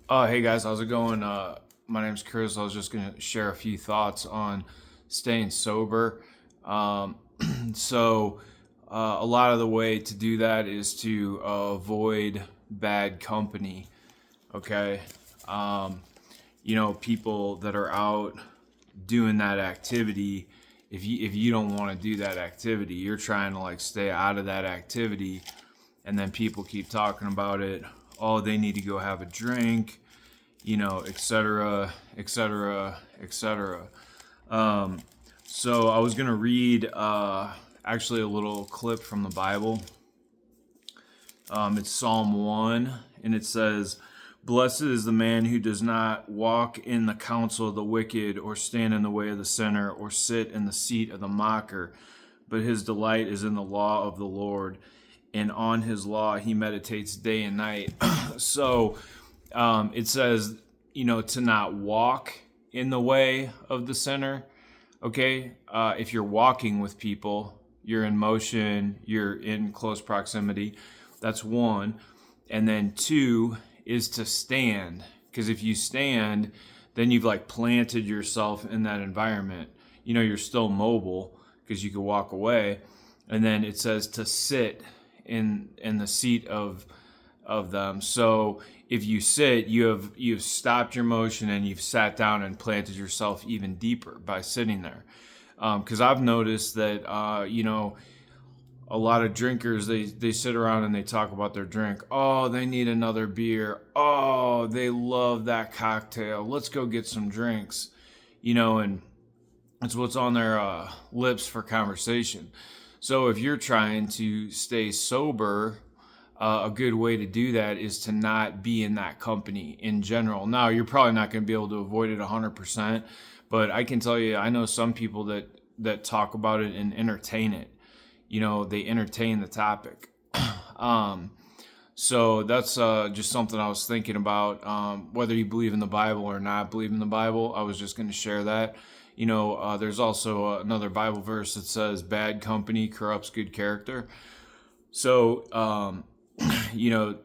Hey guys, how's it going? My name's Chris. I was just gonna share a few thoughts on staying sober. Um, so, a lot of the way to do that is to avoid bad company. Okay, um, people that are out doing that activity. If you don't want to do that activity, you're trying to like stay out of that activity, and then people keep talking about it. Oh, they need to go have a drink, etc., etc., etc. So I was gonna read actually a little clip from the Bible. It's Psalm 1, and it says, "Blessed is the man who does not walk in the counsel of the wicked, or stand in the way of the sinner, or sit in the seat of the mocker, but his delight is in the law of the Lord, and on his law he meditates day and night." So it says, to not walk in the way of the sinner. Okay, if you're walking with people, you're in motion, you're in close proximity. That's one. And then two is to stand. Because if you stand, then you've like planted yourself in that environment. You're still mobile because you can walk away. And then it says to sit in the seat of them. So if you sit, you've stopped your motion and you've sat down and planted yourself even deeper by sitting there. Because I've noticed that a lot of drinkers, they sit around and they talk about their drink. Oh, they need another beer. Oh, they love that cocktail. Let's go get some drinks. And it's what's on their lips for conversation. So if you're trying to stay sober, a good way to do that is to not be in that company in general. Now, you're probably not going to be able to avoid it 100%, but I can tell you, I know some people that talk about it and entertain it. They entertain the topic. Um, so that's just something I was thinking about. Whether you believe in the Bible or not believe in the Bible, I was just going to share that. There's also another Bible verse that says, "Bad company corrupts good character." So, you know,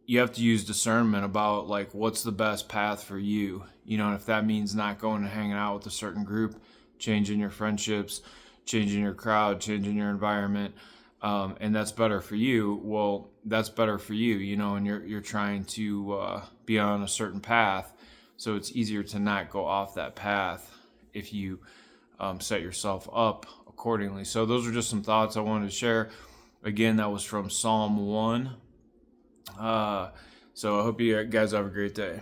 you have to use discernment about like what's the best path for you. And if that means not going and hanging out with a certain group, changing your friendships, changing your crowd, changing your environment, and that's better for you. Well, that's better for you, and you're trying to be on a certain path, so it's easier to not go off that path if you set yourself up accordingly. So those are just some thoughts I wanted to share. Again, that was from Psalm 1. So I hope you guys have a great day.